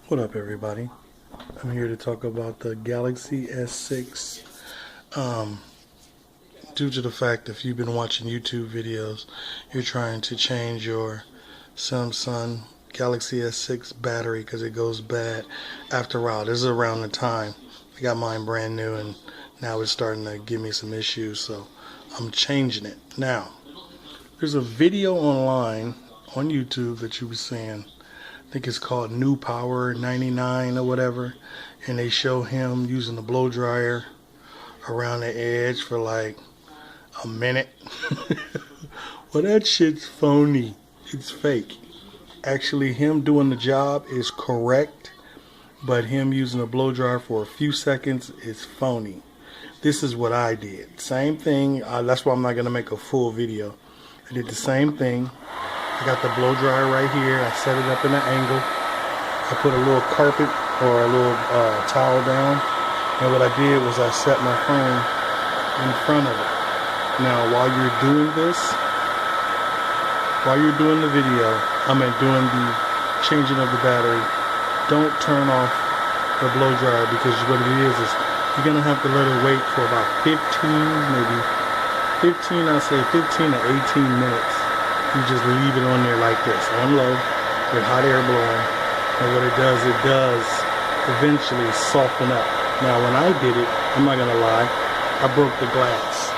What up, everybody? I'm here to talk about the Galaxy S6. Um, Due to the fact if you've been watching YouTube videos, you're trying to change your Samsung Galaxy S6 battery because it goes bad after a while. This is around the time I got mine brand new, and now it's starting to give me some issues, so I'm changing it. Now, there's a video online on YouTube that you were saying, I think it's called New Power 99 or whatever, and they show him using the blow dryer around the edge for like a minute. Well, that shit's phony. It's fake. Actually, him doing the job is correct, but him using a blow dryer for a few seconds is phony. This is what I did. Same thing. That's why I'm not going to make a full video. I did the same thing. I got the blow dryer right here. I set it up in an angle. I put a little carpet or a little towel down. And what I did was I set my phone in front of it. Now, while you're doing this, while you're doing the video, doing the changing of the battery, don't turn off the blow dryer, because what it is you're going to have to let it wait for about 15, maybe 15, I'd say 15 to 18 minutes. You just leave it on there like this, on low, with hot air blowing, and what it does eventually soften up. Now, when I did it, I'm not gonna lie, I broke the glass.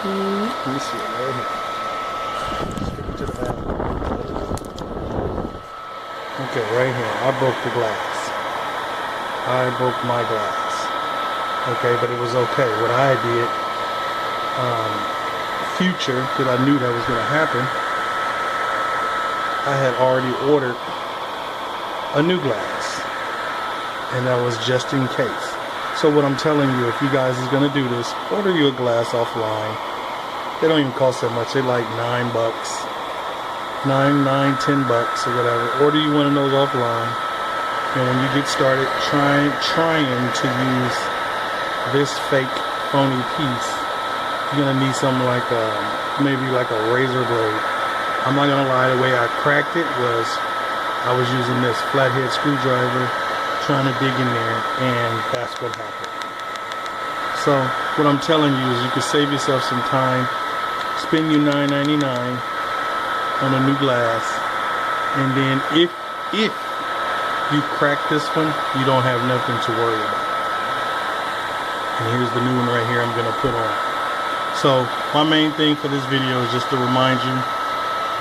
Let me see it right here. Stick it to the back. Okay, right here, I broke the glass. I broke my glass. Okay, but it was okay. What I did, future, because I knew that was going to happen, I had already ordered a new glass, and that was just in case. So what I'm telling you, if you guys is going to do this, order you a glass offline. They don't even cost that much. They're like $9, $10 or whatever. Order you one of those offline, and when you get started trying to use this fake phony piece, you're gonna need something like maybe like a razor blade. I'm not gonna lie, the way I cracked it was I was using this flathead screwdriver trying to dig in there, and that's what happened. So what I'm telling you is you can save yourself some time, spend you $9.99 on a new glass, and then if you crack this one, you don't have nothing to worry about. And here's the new one right here I'm gonna put on. So my main thing for this video is just to remind you,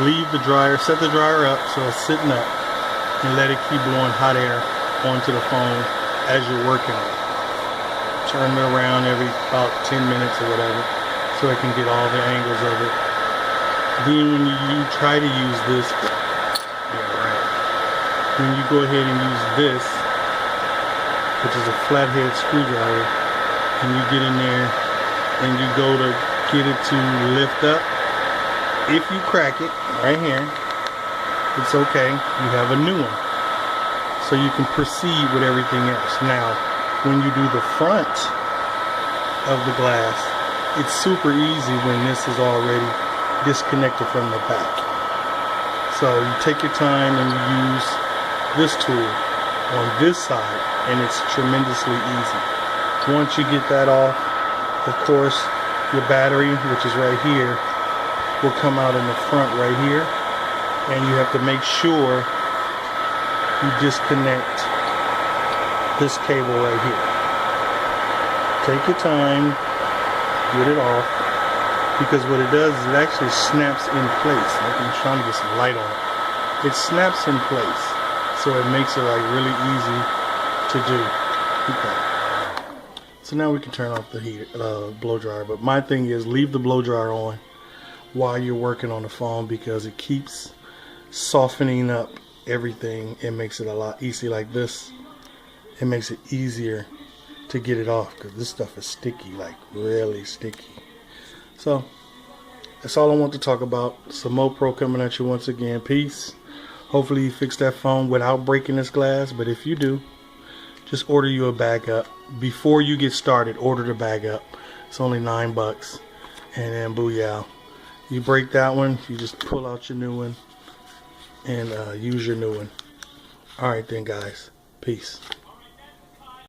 leave the dryer, set the dryer up so it's sitting up, and let it keep blowing hot air onto the phone as you're working on it. Turn it around every about 10 minutes or whatever so it can get all the angles of it. Then when you try to use this, when you go ahead and use this, which is a flathead screwdriver, and you get in there and you go to get it to lift up, if you crack it right here, it's okay, you have a new one, so you can proceed with everything else. Now when you do the front of the glass, it's super easy when this is already disconnected from the back. So you take your time and you use this tool on this side, and it's tremendously easy. Once you get that off, of course, your battery, which is right here, will come out in the front right here, and you have to make sure you disconnect this cable right here. Take your time, get it off, because what it does is it actually snaps in place. I'm trying to get some light on it. It snaps in place, so it makes it like really easy to do. Okay. So now we can turn off the blow dryer, but my thing is leave the blow dryer on while you're working on the phone, because it keeps softening up everything. It makes it a lot easier like this. It makes it easier to get it off, because this stuff is sticky, like really sticky. So that's all I want to talk about. Samo Pro coming at you once again. Peace. Hopefully you fix that phone without breaking this glass, but if you do, just order you a backup. Before you get started, order the backup. It's only $9, and then booyah. You break that one, you just pull out your new one and use your new one. Alright then guys, peace.